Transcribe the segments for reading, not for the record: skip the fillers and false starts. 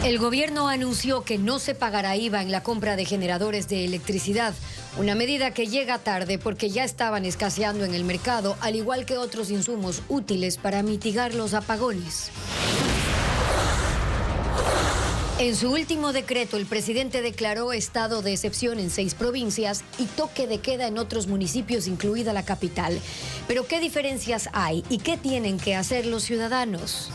El gobierno anunció que no se pagará IVA en la compra de generadores de electricidad, una medida que llega tarde porque ya estaban escaseando en el mercado, al igual que otros insumos útiles para mitigar los apagones. En su último decreto, el presidente declaró estado de excepción en 6 provincias y toque de queda en otros municipios, incluida la capital. Pero ¿qué diferencias hay y qué tienen que hacer los ciudadanos?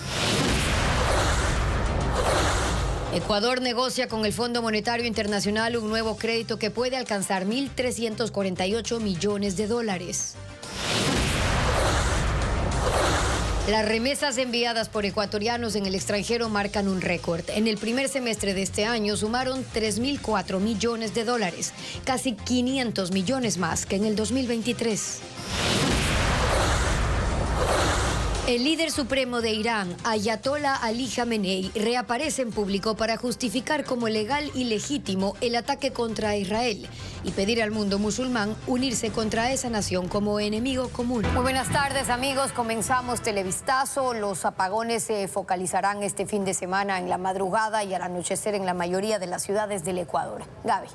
Ecuador negocia con el Fondo Monetario Internacional un nuevo crédito que puede alcanzar 1.348 millones de dólares. Las remesas enviadas por ecuatorianos en el extranjero marcan un récord. En el primer semestre de este año sumaron 3.004 millones de dólares, casi 500 millones más que en el 2023. El líder supremo de Irán, Ayatollah Ali Khamenei, reaparece en público para justificar como legal y legítimo el ataque contra Israel y pedir al mundo musulmán unirse contra esa nación como enemigo común. Muy buenas tardes, amigos. Comenzamos Televistazo. Los apagones se focalizarán este fin de semana en la madrugada y al anochecer en la mayoría de las ciudades del Ecuador. Gaby.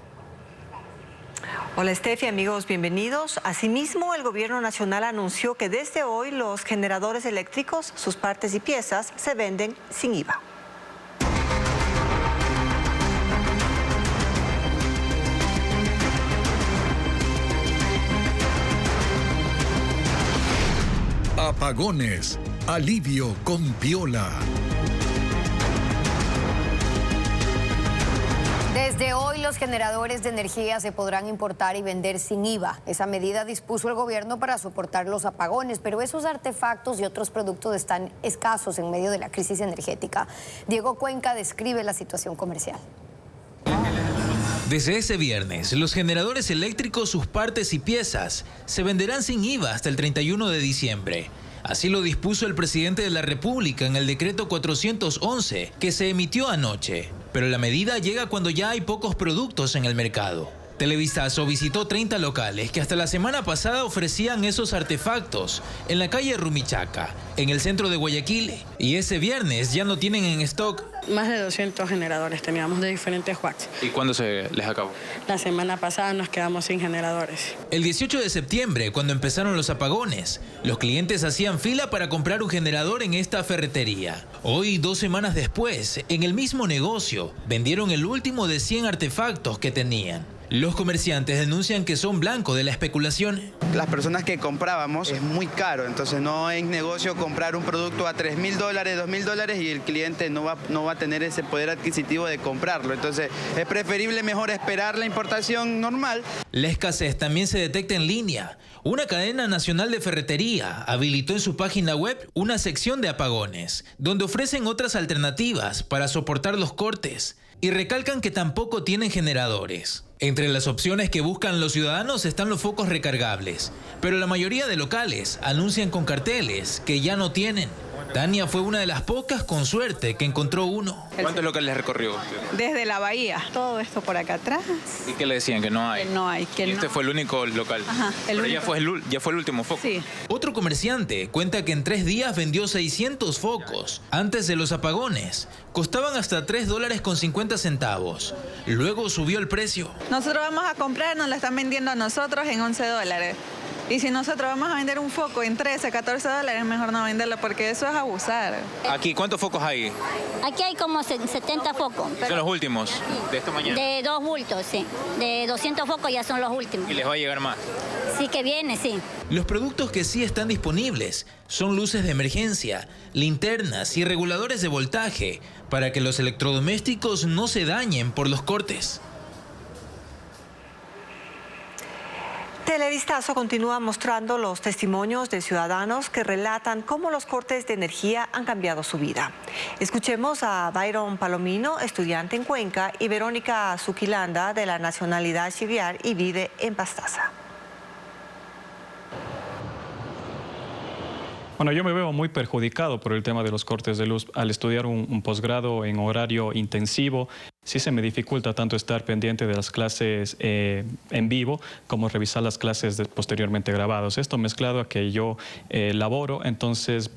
Hola Estefi, amigos, bienvenidos. Asimismo, el Gobierno Nacional anunció que desde hoy los generadores eléctricos, sus partes y piezas, se venden sin IVA. Apagones, alivio con Piola. Desde hoy los generadores de energía se podrán importar y vender sin IVA. Esa medida dispuso el gobierno para soportar los apagones, pero esos artefactos y otros productos están escasos en medio de la crisis energética. Diego Cuenca describe la situación comercial. Desde ese viernes, los generadores eléctricos, sus partes y piezas se venderán sin IVA hasta el 31 de diciembre. Así lo dispuso el presidente de la República en el decreto 411 que se emitió anoche. Pero la medida llega cuando ya hay pocos productos en el mercado. Televistazo visitó 30 locales que hasta la semana pasada ofrecían esos artefactos en la calle Rumichaca, en el centro de Guayaquil, y ese viernes ya no tienen en stock. Más de 200 generadores teníamos de diferentes watts. ¿Y cuándo se les acabó? La semana pasada nos quedamos sin generadores. El 18 de septiembre, cuando empezaron los apagones, los clientes hacían fila para comprar un generador en esta ferretería. Hoy, 2 semanas después, en el mismo negocio, vendieron el último de 100 artefactos que tenían. Los comerciantes denuncian que son blanco de la especulación. Las personas que comprábamos es muy caro, entonces no es negocio comprar un producto a $3.000, $2.000 y el cliente no va a tener ese poder adquisitivo de comprarlo. Entonces es preferible mejor esperar la importación normal. La escasez también se detecta en línea. Una cadena nacional de ferretería habilitó en su página web una sección de apagones, donde ofrecen otras alternativas para soportar los cortes y recalcan que tampoco tienen generadores. Entre las opciones que buscan los ciudadanos están los focos recargables, pero la mayoría de locales anuncian con carteles que ya no tienen. Tania fue una de las pocas, con suerte, que encontró uno. ¿Cuántos locales recorrió? Desde la bahía, todo esto por acá atrás. ¿Y qué le decían? Que no hay. Que no hay. Que ¿Y este no. fue el único local? Ajá, Pero único. ya fue el último foco. Sí. Otro comerciante cuenta que en 3 días vendió 600 focos. Antes de los apagones, costaban hasta $3.50. Luego subió el precio. Nosotros vamos a comprar, nos la están vendiendo a nosotros en $11. Y si nosotros vamos a vender un foco en $13, $14, mejor no venderlo porque eso es abusar. Aquí, ¿cuántos focos hay? Aquí hay como 70 focos. Son los últimos de esta mañana. De 2 bultos, sí. De 200 focos ya son los últimos. ¿Y les va a llegar más? Sí que viene, sí. Los productos que sí están disponibles son luces de emergencia, linternas y reguladores de voltaje para que los electrodomésticos no se dañen por los cortes. Televistazo continúa mostrando los testimonios de ciudadanos que relatan cómo los cortes de energía han cambiado su vida. Escuchemos a Byron Palomino, estudiante en Cuenca, y Verónica Zuquilanda, de la nacionalidad chiviar y vive en Pastaza. Bueno, yo me veo muy perjudicado por el tema de los cortes de luz. Al estudiar un posgrado en horario intensivo, sí se me dificulta tanto estar pendiente de las clases en vivo como revisar las clases posteriormente grabadas. Esto mezclado a que yo laboro, entonces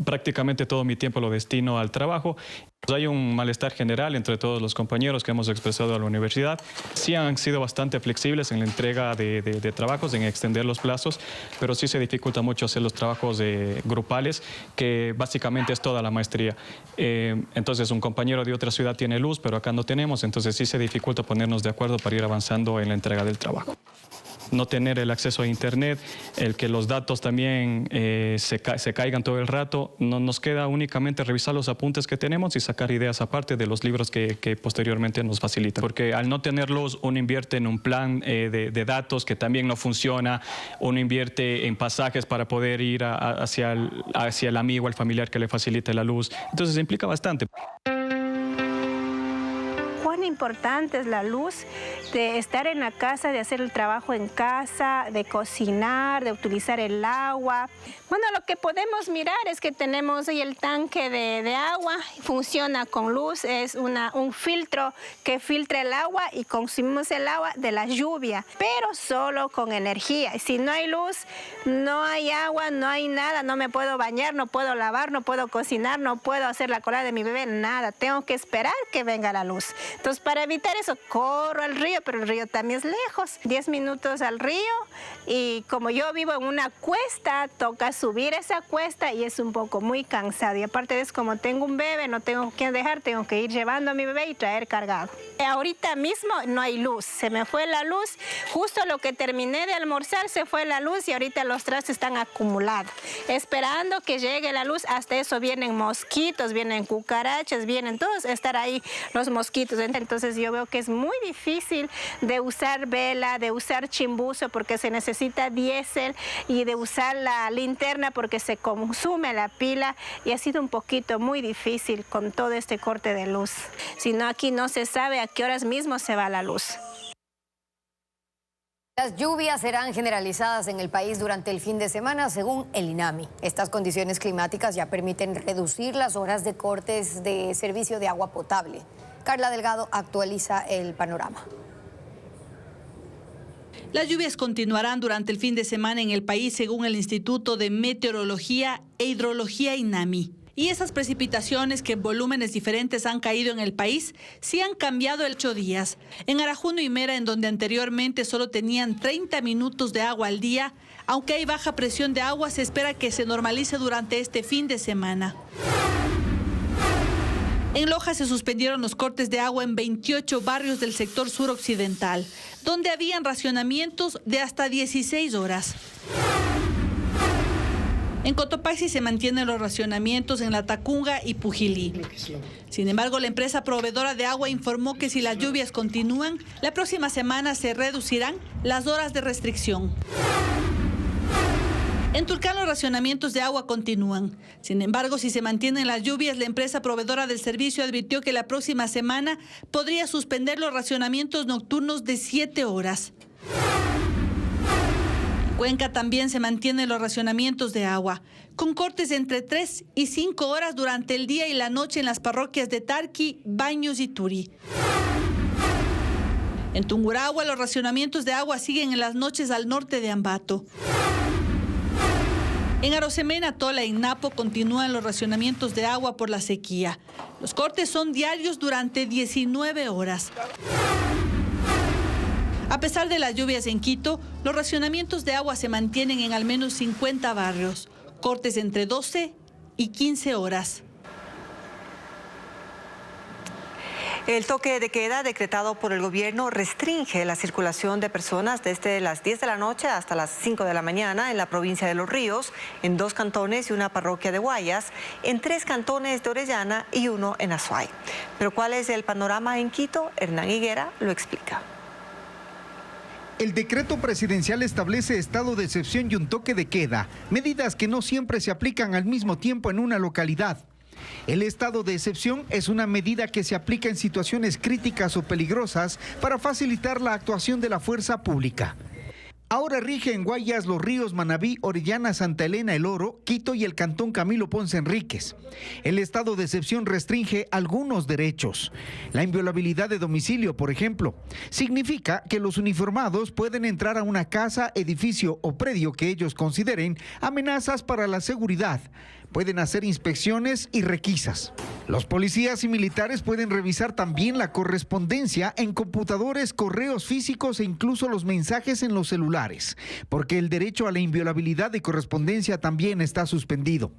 prácticamente todo mi tiempo lo destino al trabajo Hay un malestar general entre todos los compañeros que hemos expresado a la universidad. Sí han sido bastante flexibles en la entrega de trabajos, en extender los plazos, pero sí se dificulta mucho hacer los trabajos grupales, que básicamente es toda la maestría. Entonces un compañero de otra ciudad tiene luz, pero acá no tenemos, entonces sí se dificulta ponernos de acuerdo para ir avanzando en la entrega del trabajo. No tener el acceso a internet, el que los datos también se caigan todo el rato, no nos queda únicamente revisar los apuntes que tenemos y sacar ideas aparte de los libros que posteriormente nos facilitan. Porque al no tenerlos, uno invierte en un plan de datos que también no funciona, uno invierte en pasajes para poder ir hacia el amigo, el familiar que le facilite la luz. Entonces implica bastante. Cuán importante es la luz, de estar en la casa, de hacer el trabajo en casa, de cocinar, de utilizar el agua. Bueno, lo que podemos mirar es que tenemos ahí el tanque de agua, funciona con luz, es un filtro que filtra el agua y consumimos el agua de la lluvia, pero solo con energía. Si no hay luz, no hay agua, no hay nada, no me puedo bañar, no puedo lavar, no puedo cocinar, no puedo hacer la colada de mi bebé, nada. Tengo que esperar que venga la luz. Entonces, para evitar eso, corro al río, pero el río también es lejos. 10 minutos al río y como yo vivo en una cuesta, toca subir esa cuesta y es un poco muy cansado. Y aparte de eso, como tengo un bebé, no tengo quien dejar, tengo que ir llevando a mi bebé y traer cargado. Ahorita mismo no hay luz, se me fue la luz. Justo lo que terminé de almorzar se fue la luz y ahorita los trastes están acumulados. Esperando que llegue la luz, hasta eso vienen mosquitos, vienen cucarachas, vienen todos, estar ahí los mosquitos. Entonces yo veo que es muy difícil de usar vela, de usar chimbuzo porque se necesita diésel y de usar la linterna porque se consume la pila y ha sido un poquito muy difícil con todo este corte de luz. Si no, aquí no se sabe a qué horas mismo se va la luz. Las lluvias serán generalizadas en el país durante el fin de semana, según el INAMI. Estas condiciones climáticas ya permiten reducir las horas de cortes de servicio de agua potable. Carla Delgado actualiza el panorama. Las lluvias continuarán durante el fin de semana en el país, según el Instituto de Meteorología e Hidrología INAMI. Y esas precipitaciones que en volúmenes diferentes han caído en el país, sí han cambiado en 8 días. En Arajuno y Mera, en donde anteriormente solo tenían 30 minutos de agua al día, aunque hay baja presión de agua, se espera que se normalice durante este fin de semana. En Loja se suspendieron los cortes de agua en 28 barrios del sector suroccidental, donde habían racionamientos de hasta 16 horas. En Cotopaxi se mantienen los racionamientos en La Tacunga y Pujilí. Sin embargo, la empresa proveedora de agua informó que si las lluvias continúan, la próxima semana se reducirán las horas de restricción. En Tulcán los racionamientos de agua continúan. Sin embargo, si se mantienen las lluvias, la empresa proveedora del servicio advirtió que la próxima semana podría suspender los racionamientos nocturnos de 7 horas. En Cuenca también se mantienen los racionamientos de agua, con cortes de entre 3 y 5 horas durante el día y la noche en las parroquias de Tarqui, Baños y Turi. En Tungurahua los racionamientos de agua siguen en las noches al norte de Ambato. En Arosemena, Tola y Napo continúan los racionamientos de agua por la sequía. Los cortes son diarios durante 19 horas. A pesar de las lluvias en Quito, los racionamientos de agua se mantienen en al menos 50 barrios. Cortes entre 12 y 15 horas. El toque de queda decretado por el gobierno restringe la circulación de personas desde las 10 de la noche hasta las 5 de la mañana en la provincia de Los Ríos, en 2 cantones y una parroquia de Guayas, en 3 cantones de Orellana y 1 en Azuay. Pero ¿cuál es el panorama en Quito? Hernán Higuera lo explica. El decreto presidencial establece estado de excepción y un toque de queda, medidas que no siempre se aplican al mismo tiempo en una localidad. El estado de excepción es una medida que se aplica en situaciones críticas o peligrosas para facilitar la actuación de la fuerza pública. Ahora rige en Guayas, Los Ríos, Manabí, Orellana, Santa Elena, El Oro, Quito y el cantón Camilo Ponce Enríquez. El estado de excepción restringe algunos derechos. La inviolabilidad de domicilio, por ejemplo, significa que los uniformados pueden entrar a una casa, edificio o predio que ellos consideren amenazas para la seguridad. Pueden hacer inspecciones y requisas. Los policías y militares pueden revisar también la correspondencia en computadores, correos físicos e incluso los mensajes en los celulares, porque el derecho a la inviolabilidad de correspondencia también está suspendido.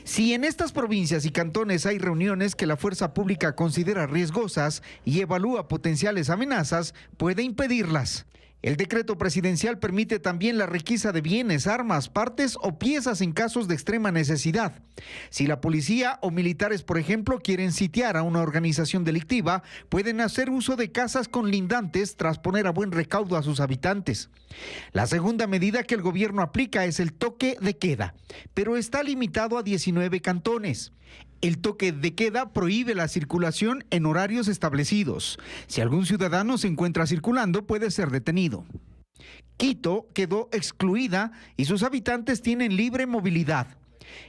Si en estas provincias y cantones hay reuniones que la fuerza pública considera riesgosas y evalúa potenciales amenazas, puede impedirlas. El decreto presidencial permite también la requisa de bienes, armas, partes o piezas en casos de extrema necesidad. Si la policía o militares, por ejemplo, quieren sitiar a una organización delictiva, pueden hacer uso de casas con lindantes tras poner a buen recaudo a sus habitantes. La segunda medida que el gobierno aplica es el toque de queda, pero está limitado a 19 cantones. El toque de queda prohíbe la circulación en horarios establecidos. Si algún ciudadano se encuentra circulando, puede ser detenido. Quito quedó excluida y sus habitantes tienen libre movilidad.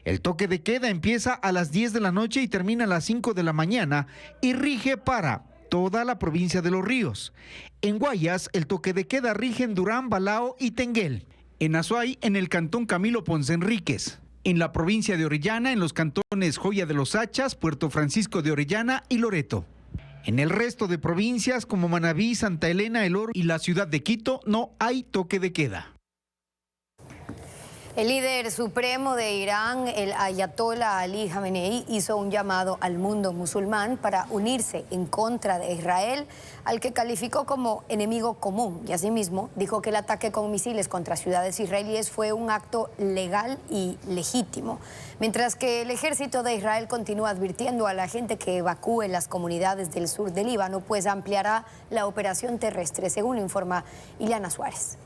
El toque de queda empieza a las 10 de la noche y termina a las 5 de la mañana y rige para toda la provincia de Los Ríos. En Guayas, el toque de queda rige en Durán, Balao y Tenguel. En Azuay, en el cantón Camilo Ponce Enríquez. En la provincia de Orellana, en los cantones Joya de los Hachas, Puerto Francisco de Orellana y Loreto. En el resto de provincias como Manabí, Santa Elena, El Oro y la ciudad de Quito no hay toque de queda. El líder supremo de Irán, el ayatollah Ali Khamenei, hizo un llamado al mundo musulmán para unirse en contra de Israel, al que calificó como enemigo común. Y asimismo dijo que el ataque con misiles contra ciudades israelíes fue un acto legal y legítimo. Mientras que el ejército de Israel continúa advirtiendo a la gente que evacúe las comunidades del sur del Líbano, pues ampliará la operación terrestre, según informa Ileana Suárez.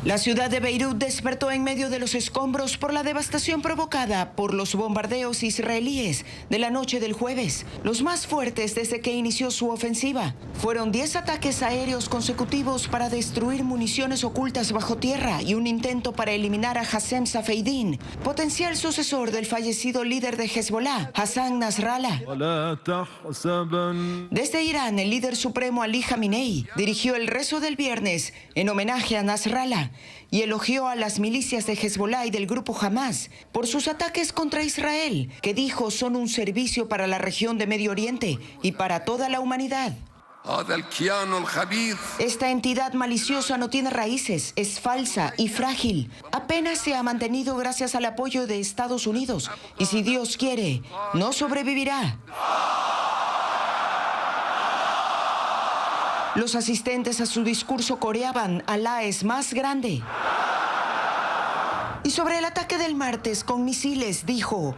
La ciudad de Beirut despertó en medio de los escombros por la devastación provocada por los bombardeos israelíes de la noche del jueves, los más fuertes desde que inició su ofensiva. Fueron 10 ataques aéreos consecutivos para destruir municiones ocultas bajo tierra y un intento para eliminar a Hassem Safeddin, potencial sucesor del fallecido líder de Hezbollah, Hassan Nasrallah. Desde Irán, el líder supremo Ali Khamenei dirigió el rezo del viernes en homenaje a Nasrallah y elogió a las milicias de Hezbollah y del grupo Hamas por sus ataques contra Israel, que dijo son un servicio para la región de Medio Oriente y para toda la humanidad. Esta entidad maliciosa no tiene raíces, es falsa y frágil. Apenas se ha mantenido gracias al apoyo de Estados Unidos y si Dios quiere, no sobrevivirá. Los asistentes a su discurso coreaban "Alá es más grande". Y sobre el ataque del martes con misiles dijo: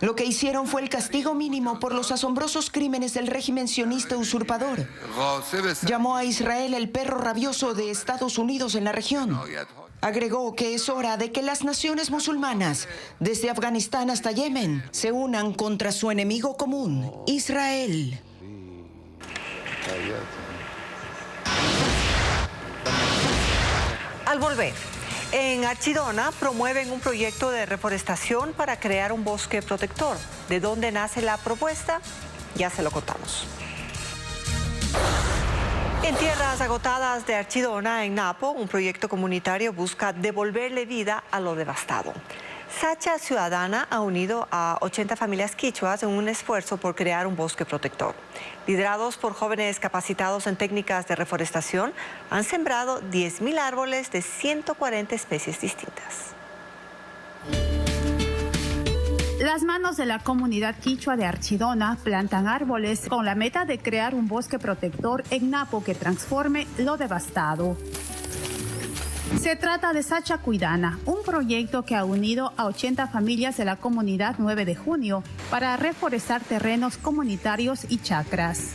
lo que hicieron fue el castigo mínimo por los asombrosos crímenes del régimen sionista usurpador. Llamó a Israel el perro rabioso de Estados Unidos en la región. Agregó que es hora de que las naciones musulmanas, desde Afganistán hasta Yemen, se unan contra su enemigo común, Israel. Al volver, en Archidona promueven un proyecto de reforestación para crear un bosque protector. ¿De dónde nace la propuesta? Ya se lo contamos. En tierras agotadas de Archidona, en Napo, un proyecto comunitario busca devolverle vida a lo devastado. Sacha Ciudadana ha unido a 80 familias quichuas en un esfuerzo por crear un bosque protector. Liderados por jóvenes capacitados en técnicas de reforestación, han sembrado 10.000 árboles de 140 especies distintas. Las manos de la comunidad quichua de Archidona plantan árboles con la meta de crear un bosque protector en Napo que transforme lo devastado. Se trata de Sacha Cuidana, un proyecto que ha unido a 80 familias de la comunidad 9 de junio para reforestar terrenos comunitarios y chacras.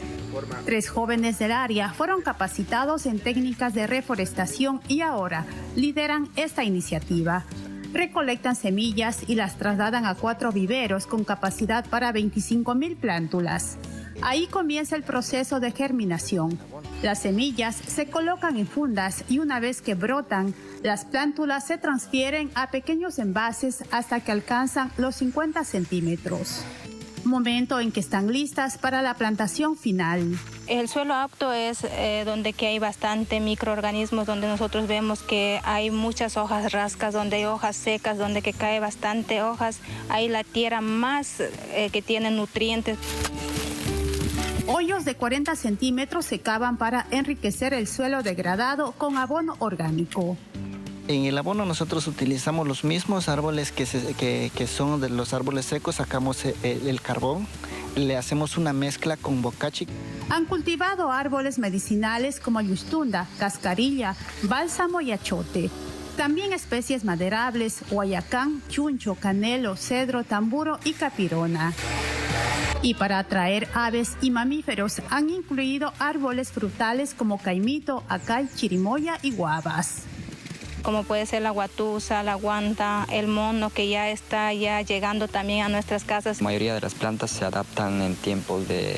3 jóvenes del área fueron capacitados en técnicas de reforestación y ahora lideran esta iniciativa. Recolectan semillas y las trasladan a 4 viveros con capacidad para 25.000 plántulas. Ahí comienza el proceso de germinación. Las semillas se colocan en fundas y una vez que brotan, las plántulas se transfieren a pequeños envases hasta que alcanzan los 50 centímetros. momento en que están listas para la plantación final. El suelo apto es donde que hay bastante microorganismos, donde nosotros vemos que hay muchas hojas rascas, donde hay hojas secas, donde que cae bastante hojas. Hay la tierra más que tiene nutrientes. Hoyos de 40 centímetros se cavan para enriquecer el suelo degradado con abono orgánico. En el abono nosotros utilizamos los mismos árboles que son de los árboles secos, sacamos el carbón, le hacemos una mezcla con bocachi. Han cultivado árboles medicinales como yustunda, cascarilla, bálsamo y achote. También especies maderables, guayacán, chuncho, canelo, cedro, tamburo y capirona. Y para atraer aves y mamíferos han incluido árboles frutales como caimito, acay, chirimoya y guavas. Como puede ser la guatusa, la guanta, el mono, que ya está llegando también a nuestras casas. La mayoría de las plantas se adaptan en tiempos de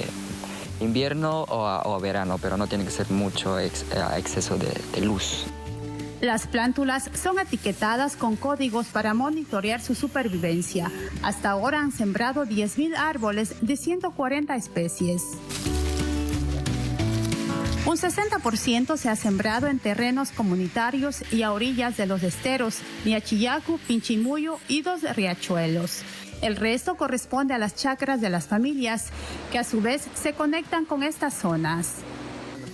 invierno o a verano, pero no tiene que ser mucho exceso de luz. Las plántulas son etiquetadas con códigos para monitorear su supervivencia. Hasta ahora han sembrado 10.000 árboles de 140 especies. Un 60% se ha sembrado en terrenos comunitarios y a orillas de los esteros, Miachillacu, Pinchimuyo y 2 riachuelos. El resto corresponde a las chacras de las familias, que a su vez se conectan con estas zonas.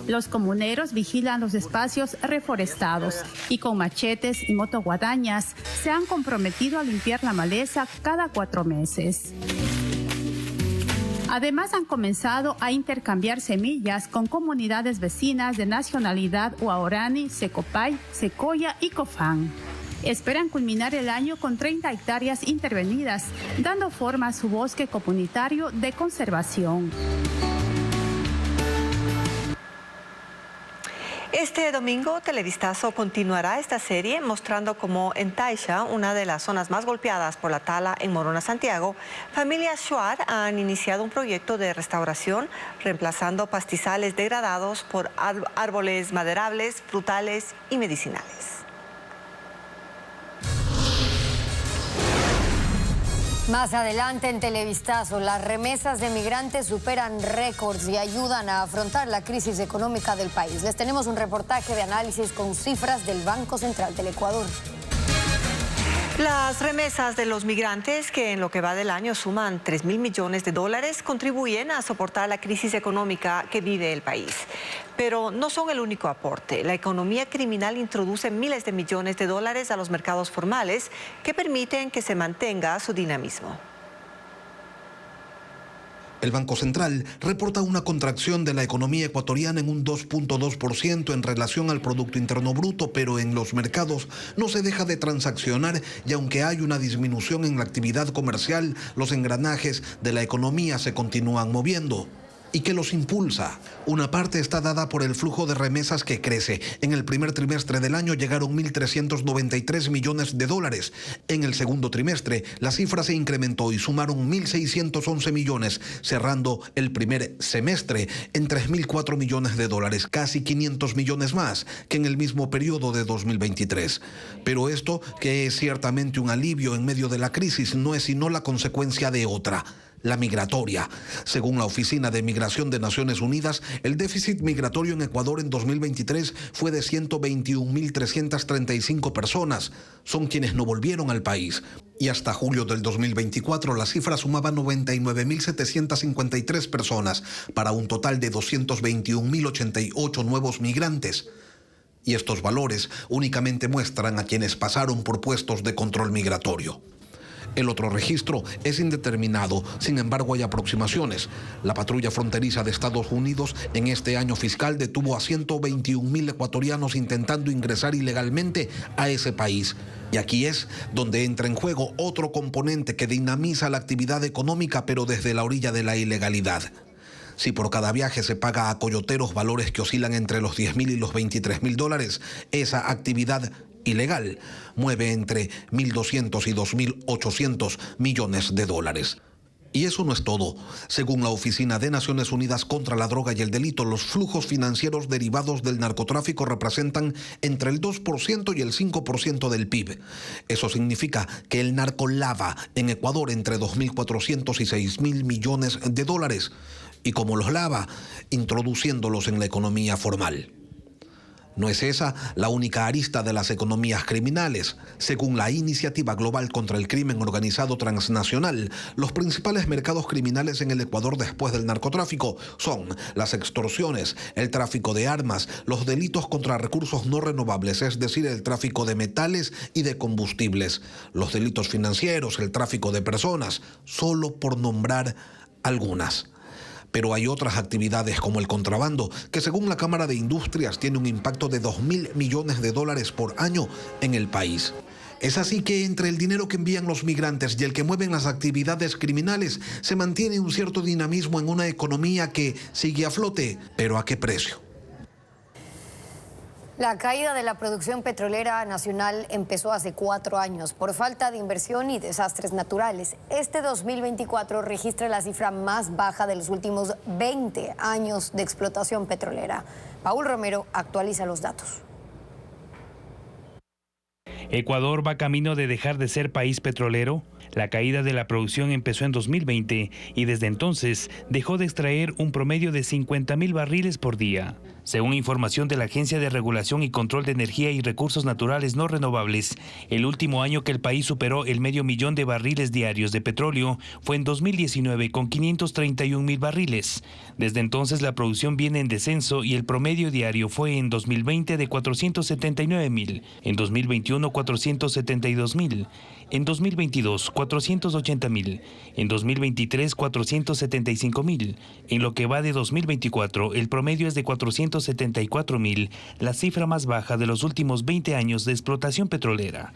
Los comuneros vigilan los espacios reforestados y con machetes y motoguadañas se han comprometido a limpiar la maleza cada 4 meses. Además, han comenzado a intercambiar semillas con comunidades vecinas de nacionalidad Huaorani, Secopay, Secoya y Cofán. Esperan culminar el año con 30 hectáreas intervenidas, dando forma a su bosque comunitario de conservación. Este domingo, Televistazo continuará esta serie mostrando cómo en Taisha, una de las zonas más golpeadas por la tala en Morona, Santiago, familias Shuar han iniciado un proyecto de restauración reemplazando pastizales degradados por árboles maderables, frutales y medicinales. Más adelante en Televistazo, las remesas de migrantes superan récords y ayudan a afrontar la crisis económica del país. Les tenemos un reportaje de análisis con cifras del Banco Central del Ecuador. Las remesas de los migrantes, que en lo que va del año suman 3.000 millones de dólares, contribuyen a soportar la crisis económica que vive el país. Pero no son el único aporte. La economía criminal introduce miles de millones de dólares a los mercados formales que permiten que se mantenga su dinamismo. El Banco Central reporta una contracción de la economía ecuatoriana en un 2.2% en relación al Producto Interno Bruto, pero en los mercados no se deja de transaccionar y aunque hay una disminución en la actividad comercial, los engranajes de la economía se continúan moviendo. ¿Y qué los impulsa? Una parte está dada por el flujo de remesas que crece. En el primer trimestre del año llegaron 1.393 millones de dólares. En el segundo trimestre la cifra se incrementó y sumaron 1.611 millones, cerrando el primer semestre en 3.004 millones de dólares, casi 500 millones más que en el mismo periodo de 2023. Pero esto, que es ciertamente un alivio en medio de la crisis, no es sino la consecuencia de otra: la migratoria. Según la Oficina de Migración de Naciones Unidas, el déficit migratorio en Ecuador en 2023 fue de 121.335 personas. Son quienes no volvieron al país. Y hasta julio del 2024 la cifra sumaba 99.753 personas, para un total de 221.088 nuevos migrantes. Y estos valores únicamente muestran a quienes pasaron por puestos de control migratorio. El otro registro es indeterminado, sin embargo hay aproximaciones. La patrulla fronteriza de Estados Unidos en este año fiscal detuvo a 121.000 ecuatorianos intentando ingresar ilegalmente a ese país. Y aquí es donde entra en juego otro componente que dinamiza la actividad económica, pero desde la orilla de la ilegalidad. Si por cada viaje se paga a coyoteros valores que oscilan entre los 10.000 y los 23.000 dólares, esa actividad ilegal mueve entre 1.200 y 2.800 millones de dólares. Y eso no es todo. Según la Oficina de Naciones Unidas contra la Droga y el Delito, los flujos financieros derivados del narcotráfico representan entre el 2% y el 5% del PIB. Eso significa que el narco lava en Ecuador entre 2.400 y 6.000 millones de dólares. Y como los lava, introduciéndolos en la economía formal. No es esa la única arista de las economías criminales. Según la Iniciativa Global contra el Crimen Organizado Transnacional, los principales mercados criminales en el Ecuador después del narcotráfico son las extorsiones, el tráfico de armas, los delitos contra recursos no renovables, es decir, el tráfico de metales y de combustibles, los delitos financieros, el tráfico de personas, solo por nombrar algunas. Pero hay otras actividades como el contrabando, que según la Cámara de Industrias tiene un impacto de 2.000 millones de dólares por año en el país. Es así que entre el dinero que envían los migrantes y el que mueven las actividades criminales, se mantiene un cierto dinamismo en una economía que sigue a flote, pero ¿a qué precio? La caída de la producción petrolera nacional empezó hace 4 años por falta de inversión y desastres naturales. Este 2024 registra la cifra más baja de los últimos 20 años de explotación petrolera. Paul Romero actualiza los datos. ¿Ecuador va camino de dejar de ser país petrolero? La caída de la producción empezó en 2020 y desde entonces dejó de extraer un promedio de 50.000 barriles por día. Según información de la Agencia de Regulación y Control de Energía y Recursos Naturales No Renovables, el último año que el país superó el 500.000 de barriles diarios de petróleo fue en 2019 con 531.000 barriles. Desde entonces la producción viene en descenso y el promedio diario fue en 2020 de 479.000, en 2021 472.000, en 2022 480.000, en 2023 475.000. En lo que va de 2024 el promedio es de 474.000, la cifra más baja de los últimos 20 años de explotación petrolera.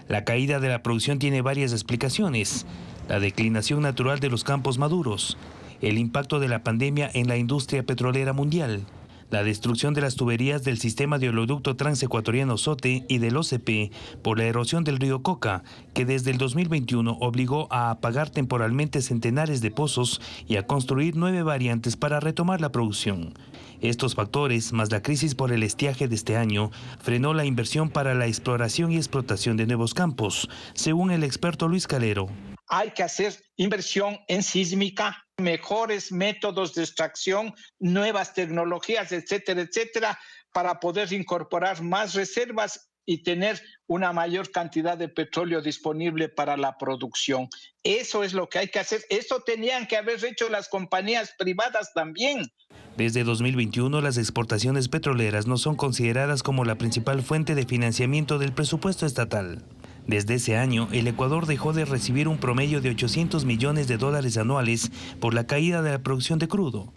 La caída de la producción tiene varias explicaciones: la declinación natural de los campos maduros, el impacto de la pandemia en la industria petrolera mundial, la destrucción de las tuberías del sistema de oleoducto transecuatoriano SOTE y del OCP por la erosión del río Coca, que desde el 2021 obligó a apagar temporalmente centenares de pozos y a construir 9 variantes para retomar la producción. Estos factores, más la crisis por el estiaje de este año, frenó la inversión para la exploración y explotación de nuevos campos, según el experto Luis Calero. Hay que hacer inversión en sísmica, mejores métodos de extracción, nuevas tecnologías, etcétera, etcétera, para poder incorporar más reservas y tener una mayor cantidad de petróleo disponible para la producción. Eso es lo que hay que hacer. Esto tenían que haber hecho las compañías privadas también. Desde 2021, las exportaciones petroleras no son consideradas como la principal fuente de financiamiento del presupuesto estatal. Desde ese año, el Ecuador dejó de recibir un promedio de 800 millones de dólares anuales por la caída de la producción de crudo.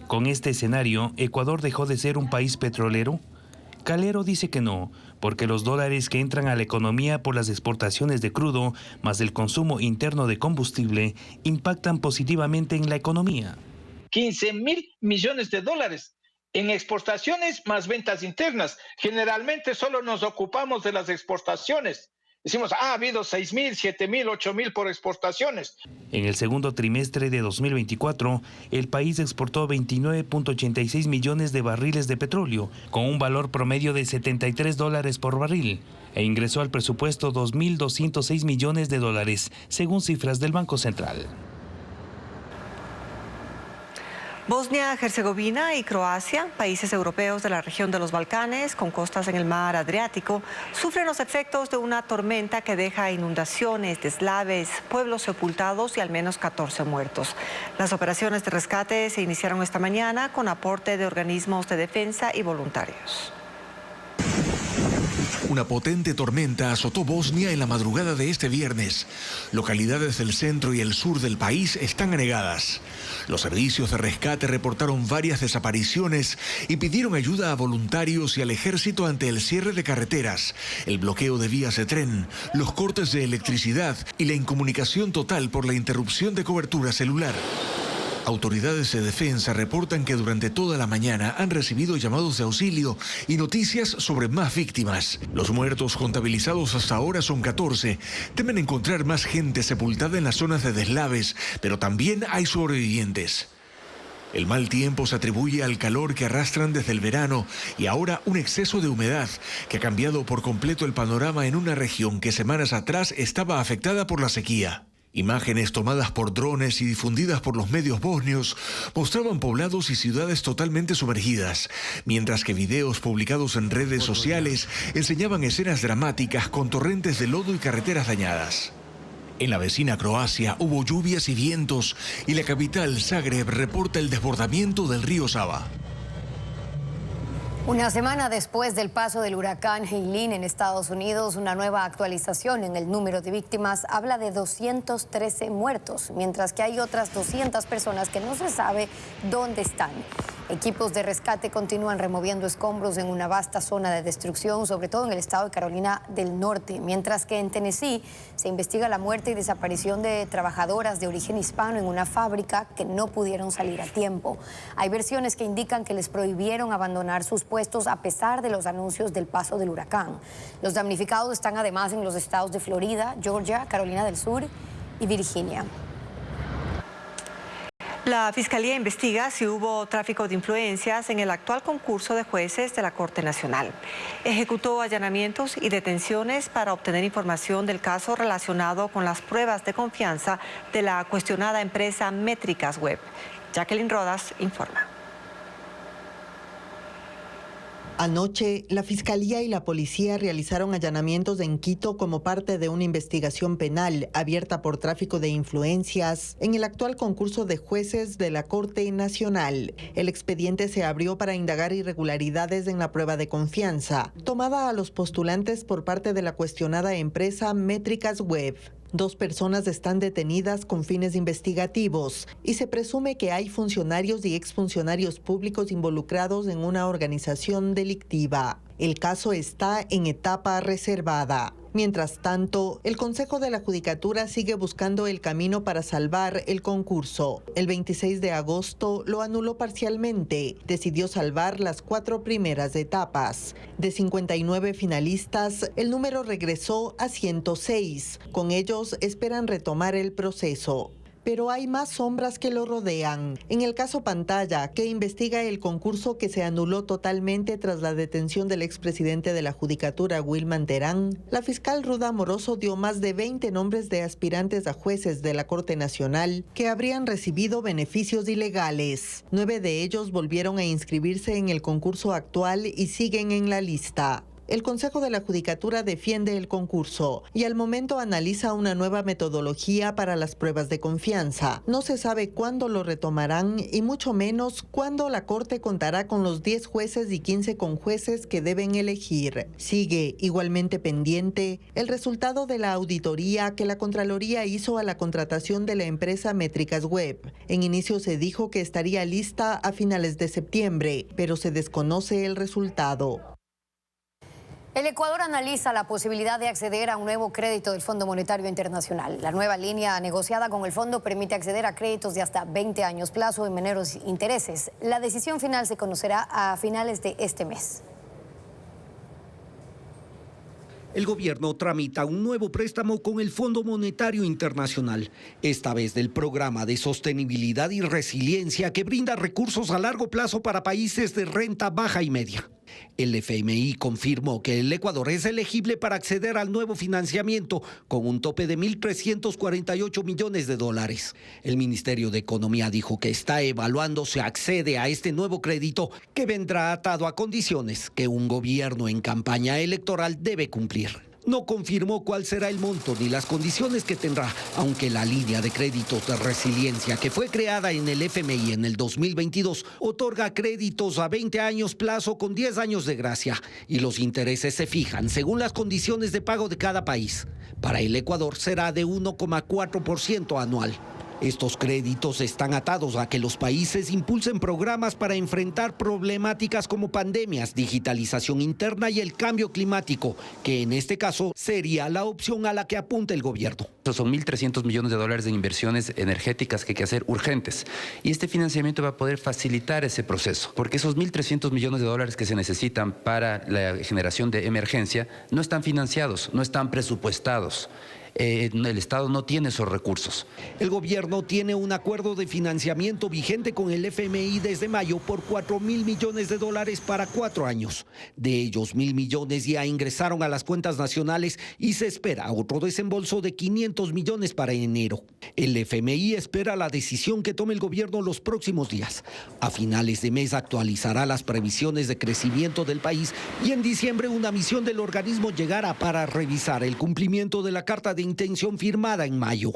Con este escenario, ¿Ecuador dejó de ser un país petrolero? Calero dice que no, porque los dólares que entran a la economía por las exportaciones de crudo, más el consumo interno de combustible, impactan positivamente en la economía. 15.000 millones de dólares en exportaciones más ventas internas. Generalmente solo nos ocupamos de las exportaciones. Decimos, ha habido 6.000, 7.000, 8.000 por exportaciones. En el segundo trimestre de 2024, el país exportó 29.86 millones de barriles de petróleo, con un valor promedio de $73 por barril, e ingresó al presupuesto 2.206 millones de dólares, según cifras del Banco Central. Bosnia, Herzegovina y Croacia, países europeos de la región de los Balcanes, con costas en el mar Adriático, sufren los efectos de una tormenta que deja inundaciones, deslaves, pueblos sepultados y al menos 14 muertos. Las operaciones de rescate se iniciaron esta mañana con aporte de organismos de defensa y voluntarios. Una potente tormenta azotó Bosnia en la madrugada de este viernes. Localidades del centro y el sur del país están anegadas. Los servicios de rescate reportaron varias desapariciones y pidieron ayuda a voluntarios y al ejército ante el cierre de carreteras, el bloqueo de vías de tren, los cortes de electricidad y la incomunicación total por la interrupción de cobertura celular. Autoridades de defensa reportan que durante toda la mañana han recibido llamados de auxilio y noticias sobre más víctimas. Los muertos contabilizados hasta ahora son 14. Temen encontrar más gente sepultada en las zonas de deslaves, pero también hay sobrevivientes. El mal tiempo se atribuye al calor que arrastran desde el verano y ahora un exceso de humedad que ha cambiado por completo el panorama en una región que semanas atrás estaba afectada por la sequía. Imágenes tomadas por drones y difundidas por los medios bosnios mostraban poblados y ciudades totalmente sumergidas, mientras que videos publicados en redes sociales enseñaban escenas dramáticas con torrentes de lodo y carreteras dañadas. En la vecina Croacia hubo lluvias y vientos y la capital, Zagreb, reporta el desbordamiento del río Sava. Una semana después del paso del huracán Helene en Estados Unidos, una nueva actualización en el número de víctimas habla de 213 muertos, mientras que hay otras 200 personas que no se sabe dónde están. Equipos de rescate continúan removiendo escombros en una vasta zona de destrucción, sobre todo en el estado de Carolina del Norte, mientras que en Tennessee se investiga la muerte y desaparición de trabajadoras de origen hispano en una fábrica que no pudieron salir a tiempo. Hay versiones que indican que les prohibieron abandonar sus puestos a pesar de los anuncios del paso del huracán. Los damnificados están además en los estados de Florida, Georgia, Carolina del Sur y Virginia. La Fiscalía investiga si hubo tráfico de influencias en el actual concurso de jueces de la Corte Nacional. Ejecutó allanamientos y detenciones para obtener información del caso relacionado con las pruebas de confianza de la cuestionada empresa Métricas Web. Jacqueline Rodas informa. Anoche, la Fiscalía y la Policía realizaron allanamientos en Quito como parte de una investigación penal abierta por tráfico de influencias en el actual concurso de jueces de la Corte Nacional. El expediente se abrió para indagar irregularidades en la prueba de confianza, tomada a los postulantes por parte de la cuestionada empresa Métricas Web. 2 personas están detenidas con fines investigativos y se presume que hay funcionarios y exfuncionarios públicos involucrados en una organización delictiva. El caso está en etapa reservada. Mientras tanto, el Consejo de la Judicatura sigue buscando el camino para salvar el concurso. El 26 de agosto lo anuló parcialmente. Decidió salvar las 4 primeras etapas. De 59 finalistas, el número regresó a 106. Con ellos esperan retomar el proceso. Pero hay más sombras que lo rodean. En el caso Pantalla, que investiga el concurso que se anuló totalmente tras la detención del expresidente de la Judicatura, Wilman Terán, la fiscal Ruda Moroso dio más de 20 nombres de aspirantes a jueces de la Corte Nacional que habrían recibido beneficios ilegales. 9 de ellos volvieron a inscribirse en el concurso actual y siguen en la lista. El Consejo de la Judicatura defiende el concurso y al momento analiza una nueva metodología para las pruebas de confianza. No se sabe cuándo lo retomarán y mucho menos cuándo la Corte contará con los 10 jueces y 15 conjueces que deben elegir. Sigue igualmente pendiente el resultado de la auditoría que la Contraloría hizo a la contratación de la empresa Métricas Web. En inicio se dijo que estaría lista a finales de septiembre, pero se desconoce el resultado. El Ecuador analiza la posibilidad de acceder a un nuevo crédito del Fondo Monetario Internacional. La nueva línea negociada con el fondo permite acceder a créditos de hasta 20 años plazo y menores intereses. La decisión final se conocerá a finales de este mes. El gobierno tramita un nuevo préstamo con el Fondo Monetario Internacional, esta vez del Programa de Sostenibilidad y Resiliencia que brinda recursos a largo plazo para países de renta baja y media. El FMI confirmó que el Ecuador es elegible para acceder al nuevo financiamiento con un tope de $1.348 millones. El Ministerio de Economía dijo que está evaluando si accede a este nuevo crédito que vendrá atado a condiciones que un gobierno en campaña electoral debe cumplir. No confirmó cuál será el monto ni las condiciones que tendrá, aunque la línea de créditos de resiliencia que fue creada en el FMI en el 2022 otorga créditos a 20 años plazo con 10 años de gracia y los intereses se fijan según las condiciones de pago de cada país. Para el Ecuador será de 1,4% anual. Estos créditos están atados a que los países impulsen programas para enfrentar problemáticas como pandemias, digitalización interna y el cambio climático, que en este caso sería la opción a la que apunta el gobierno. Son 1.300 millones de dólares de inversiones energéticas que hay que hacer urgentes. Y este financiamiento va a poder facilitar ese proceso, porque esos 1.300 millones de dólares que se necesitan para la generación de emergencia no están financiados, no están presupuestados. El Estado no tiene esos recursos. El gobierno tiene un acuerdo de financiamiento vigente con el FMI desde mayo por 4.000 millones de dólares para 4 años. De ellos, 1.000 millones ya ingresaron a las cuentas nacionales y se espera otro desembolso de 500 millones para enero. El FMI espera la decisión que tome el gobierno los próximos días. A finales de mes actualizará las previsiones de crecimiento del país y en diciembre una misión del organismo llegará para revisar el cumplimiento de la Carta de Intención firmada en mayo.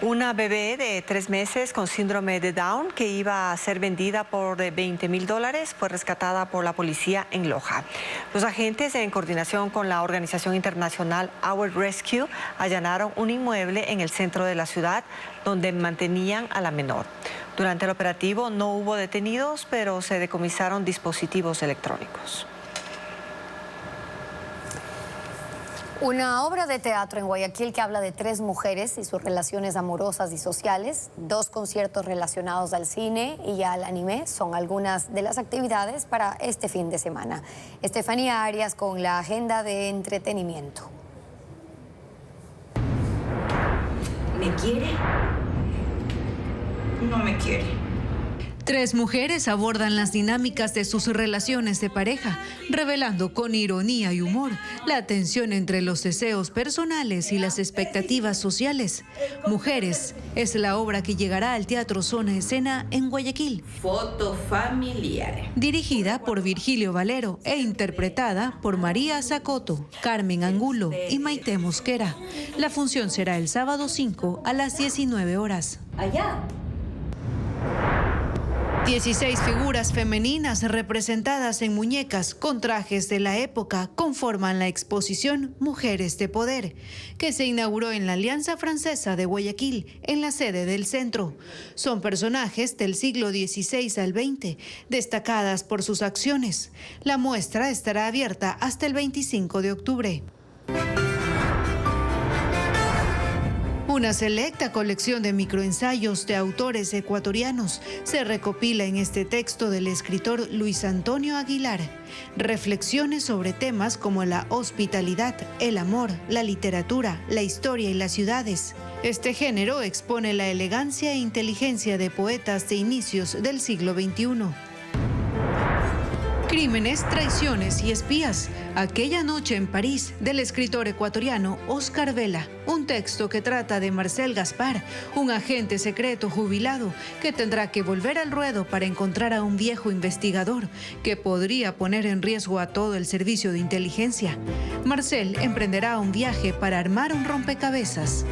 Una bebé de 3 meses con síndrome de Down que iba a ser vendida por $20,000 fue rescatada por la policía en Loja. Los agentes, en coordinación con la organización internacional Our Rescue, allanaron un inmueble en el centro de la ciudad donde mantenían a la menor. Durante el operativo no hubo detenidos, pero se decomisaron dispositivos electrónicos. Una obra de teatro en Guayaquil que habla de 3 mujeres y sus relaciones amorosas y sociales. 2 conciertos relacionados al cine y al anime son algunas de las actividades para este fin de semana. Estefanía Arias con la agenda de entretenimiento. ¿Me quiere? No me quiere. 3 mujeres abordan las dinámicas de sus relaciones de pareja, revelando con ironía y humor la tensión entre los deseos personales y las expectativas sociales. Mujeres es la obra que llegará al Teatro Zona Escena en Guayaquil. Foto familiar. Dirigida por Virgilio Valero e interpretada por María Zacoto, Carmen Angulo y Maite Mosquera. La función será el sábado 5 a las 19 horas. Allá. 16 figuras femeninas representadas en muñecas con trajes de la época conforman la exposición Mujeres de Poder, que se inauguró en la Alianza Francesa de Guayaquil, en la sede del centro. Son personajes del siglo XVI al XX, destacadas por sus acciones. La muestra estará abierta hasta el 25 de octubre. Una selecta colección de microensayos de autores ecuatorianos se recopila en este texto del escritor Luis Antonio Aguilar. Reflexiones sobre temas como la hospitalidad, el amor, la literatura, la historia y las ciudades. Este género expone la elegancia e inteligencia de poetas de inicios del siglo XXI. Crímenes, traiciones y espías. Aquella noche en París, del escritor ecuatoriano Oscar Vela. Un texto que trata de Marcel Gaspar, un agente secreto jubilado que tendrá que volver al ruedo para encontrar a un viejo investigador que podría poner en riesgo a todo el servicio de inteligencia. Marcel emprenderá un viaje para armar un rompecabezas.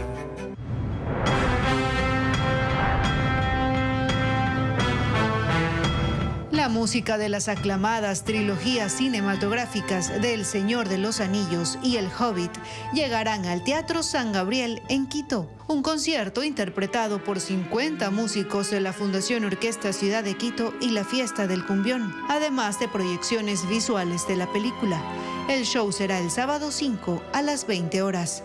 La música de las aclamadas trilogías cinematográficas de El Señor de los Anillos y El Hobbit llegarán al Teatro San Gabriel en Quito. Un concierto interpretado por 50 músicos de la Fundación Orquesta Ciudad de Quito y la Fiesta del Cumbión, además de proyecciones visuales de la película. El show será el sábado 5 a las 20 horas.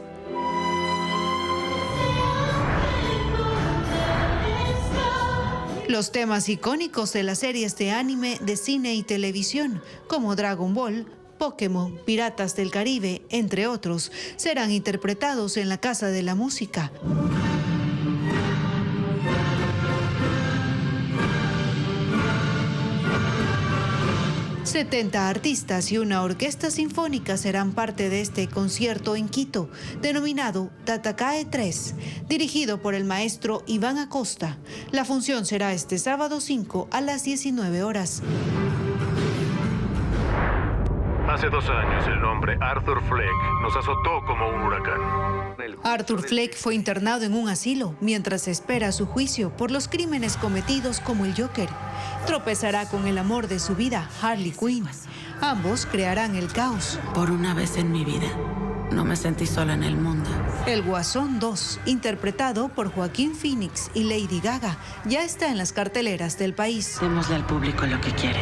Los temas icónicos de las series de anime, de cine y televisión, como Dragon Ball, Pokémon, Piratas del Caribe, entre otros, serán interpretados en la Casa de la Música. 70 artistas y una orquesta sinfónica serán parte de este concierto en Quito, denominado Tatacae 3, dirigido por el maestro Iván Acosta. La función será este sábado 5 a las 19 horas. Hace 2 años el hombre Arthur Fleck nos azotó como un huracán. Arthur Fleck fue internado en un asilo mientras espera su juicio por los crímenes cometidos como el Joker. Tropezará con el amor de su vida, Harley Quinn. Ambos crearán el caos. Por una vez en mi vida, no me sentí sola en el mundo. El Guasón 2, interpretado por Joaquín Phoenix y Lady Gaga, ya está en las carteleras del país. Démosle al público lo que quiere.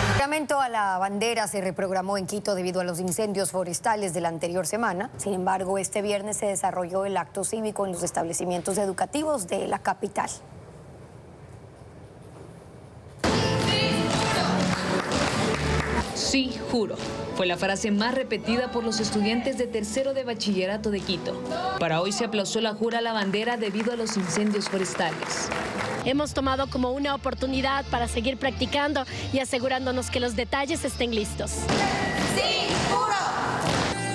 El juramento a la bandera se reprogramó en Quito debido a los incendios forestales de la anterior semana. Sin embargo, este viernes se desarrolló el acto cívico en los establecimientos educativos de la capital. Sí, juro. Fue la frase más repetida por los estudiantes de tercero de bachillerato de Quito. Para hoy se aplazó la jura a la bandera debido a los incendios forestales. Hemos tomado como una oportunidad para seguir practicando y asegurándonos que los detalles estén listos. ¡Sí, juro!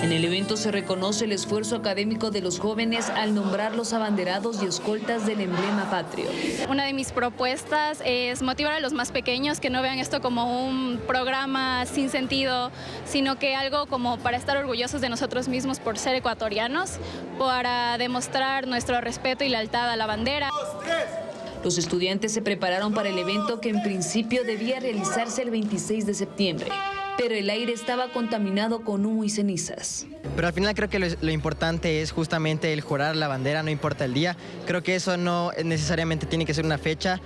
En el evento se reconoce el esfuerzo académico de los jóvenes al nombrar los abanderados y escoltas del emblema patrio. Una de mis propuestas es motivar a los más pequeños que no vean esto como un programa sin sentido, sino que algo como para estar orgullosos de nosotros mismos por ser ecuatorianos, para demostrar nuestro respeto y lealtad a la bandera. Los estudiantes se prepararon para el evento que en principio debía realizarse el 26 de septiembre. Pero el aire estaba contaminado con humo y cenizas. Pero al final creo que lo importante es justamente el jurar la bandera, no importa el día. Creo que eso no necesariamente tiene que ser una fecha.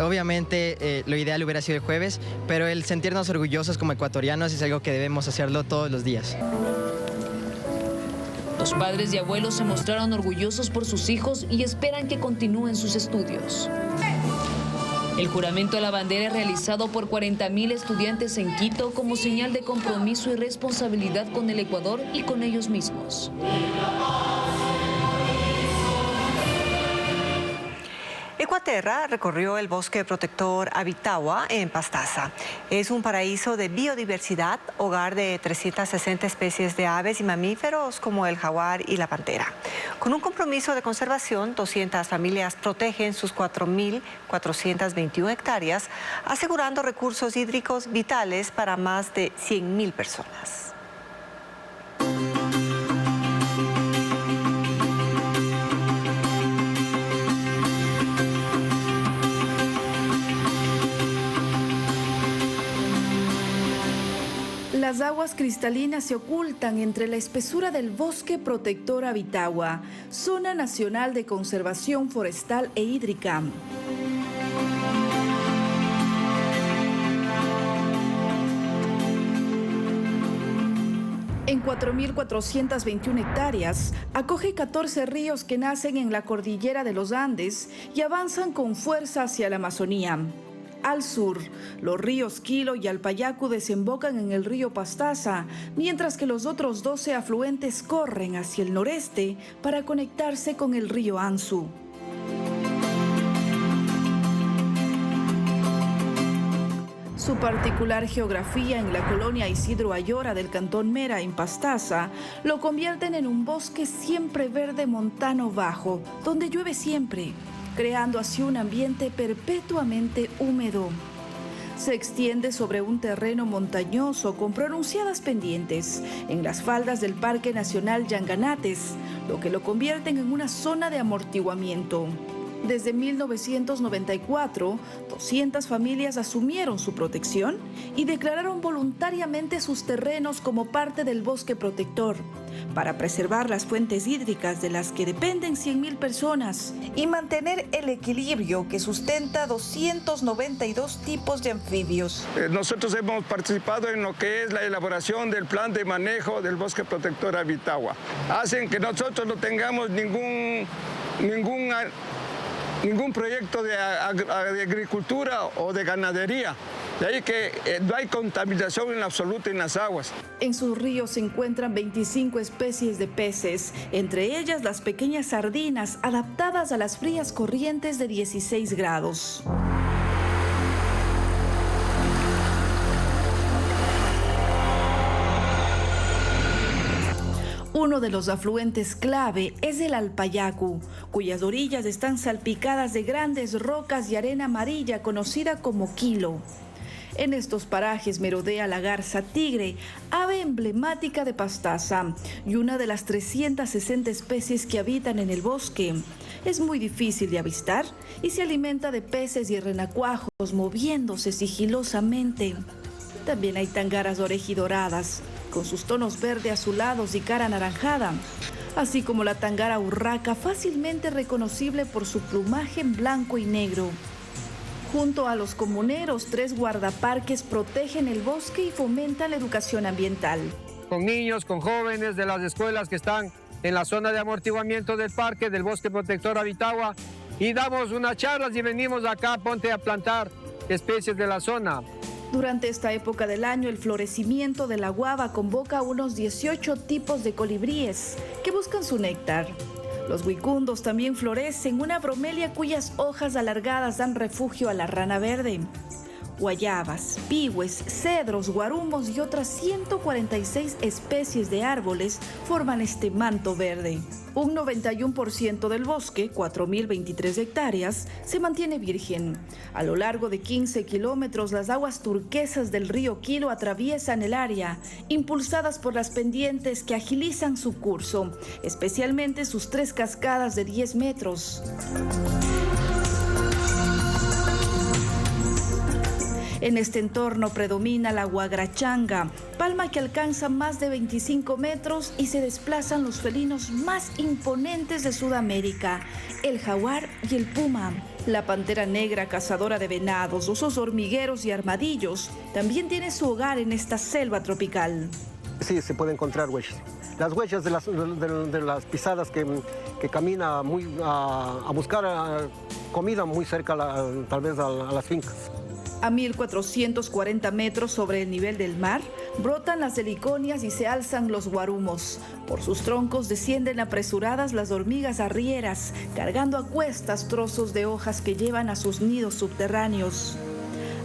Obviamente lo ideal hubiera sido el jueves, pero el sentirnos orgullosos como ecuatorianos es algo que debemos hacerlo todos los días. Los padres y abuelos se mostraron orgullosos por sus hijos y esperan que continúen sus estudios. El juramento a la bandera es realizado por 40.000 estudiantes en Quito como señal de compromiso y responsabilidad con el Ecuador y con ellos mismos. Ecuaterra recorrió el bosque protector Abitagua en Pastaza. Es un paraíso de biodiversidad, hogar de 360 especies de aves y mamíferos como el jaguar y la pantera. Con un compromiso de conservación, 200 familias protegen sus 4.421 hectáreas, asegurando recursos hídricos vitales para más de 100.000 personas. Las aguas cristalinas se ocultan entre la espesura del bosque protector Abitagua, zona nacional de conservación forestal e hídrica. En 4.421 hectáreas, acoge 14 ríos que nacen en la cordillera de los Andes y avanzan con fuerza hacia la Amazonía. Al sur, los ríos Quilo y Alpayacu desembocan en el río Pastaza, mientras que los otros 12 afluentes corren hacia el noreste para conectarse con el río Anzu. Su particular geografía en la colonia Isidro Ayora del cantón Mera en Pastaza lo convierten en un bosque siempre verde montano bajo, donde llueve siempre, creando así un ambiente perpetuamente húmedo. Se extiende sobre un terreno montañoso con pronunciadas pendientes en las faldas del Parque Nacional Yanganates, lo que lo convierten en una zona de amortiguamiento. Desde 1994, 200 familias asumieron su protección y declararon voluntariamente sus terrenos como parte del bosque protector, para preservar las fuentes hídricas de las que dependen 100.000 personas y mantener el equilibrio que sustenta 292 tipos de anfibios. Nosotros hemos participado en lo que es la elaboración del plan de manejo del bosque protector Abitagua. Hacen que nosotros no tengamos ningún proyecto de agricultura o de ganadería. De ahí que no hay contaminación en absoluto en las aguas. En sus ríos se encuentran 25 especies de peces, entre ellas las pequeñas sardinas adaptadas a las frías corrientes de 16 grados. Uno de los afluentes clave es el Alpayacu, cuyas orillas están salpicadas de grandes rocas y arena amarilla conocida como quilo. En estos parajes merodea la garza tigre, ave emblemática de Pastaza y una de las 360 especies que habitan en el bosque. Es muy difícil de avistar y se alimenta de peces y renacuajos moviéndose sigilosamente. También hay tangaras orejidoradas. con sus tonos verde azulados y cara anaranjada, así como la tangara urraca, fácilmente reconocible por su plumaje en blanco y negro. Junto a los comuneros, 3 guardaparques protegen el bosque y fomentan la educación ambiental. Con niños, con jóvenes de las escuelas que están en la zona de amortiguamiento del parque, del Bosque Protector Abitagua, y damos unas charlas y venimos acá, ponte a plantar especies de la zona. Durante esta época del año, el florecimiento de la guava convoca a unos 18 tipos de colibríes que buscan su néctar. Los huicundos también florecen, una bromelia cuyas hojas alargadas dan refugio a la rana verde. Guayabas, pigües, cedros, guarumos y otras 146 especies de árboles forman este manto verde. Un 91% del bosque, 4.023 hectáreas, se mantiene virgen. A lo largo de 15 kilómetros, las aguas turquesas del río Quilo atraviesan el área, impulsadas por las pendientes que agilizan su curso, especialmente sus 3 cascadas de 10 metros. En este entorno predomina la guagrachanga, palma que alcanza más de 25 metros y se desplazan los felinos más imponentes de Sudamérica, el jaguar y el puma. La pantera negra, cazadora de venados, osos hormigueros y armadillos, también tiene su hogar en esta selva tropical. Sí, se puede encontrar huellas. Las huellas de las pisadas que camina a buscar comida muy cerca, tal vez a las fincas. A 1.440 metros sobre el nivel del mar, brotan las heliconias y se alzan los guarumos. Por sus troncos descienden apresuradas las hormigas arrieras, cargando a cuestas trozos de hojas que llevan a sus nidos subterráneos.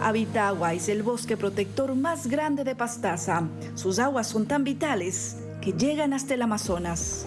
Abitagua es el bosque protector más grande de Pastaza. Sus aguas son tan vitales que llegan hasta el Amazonas.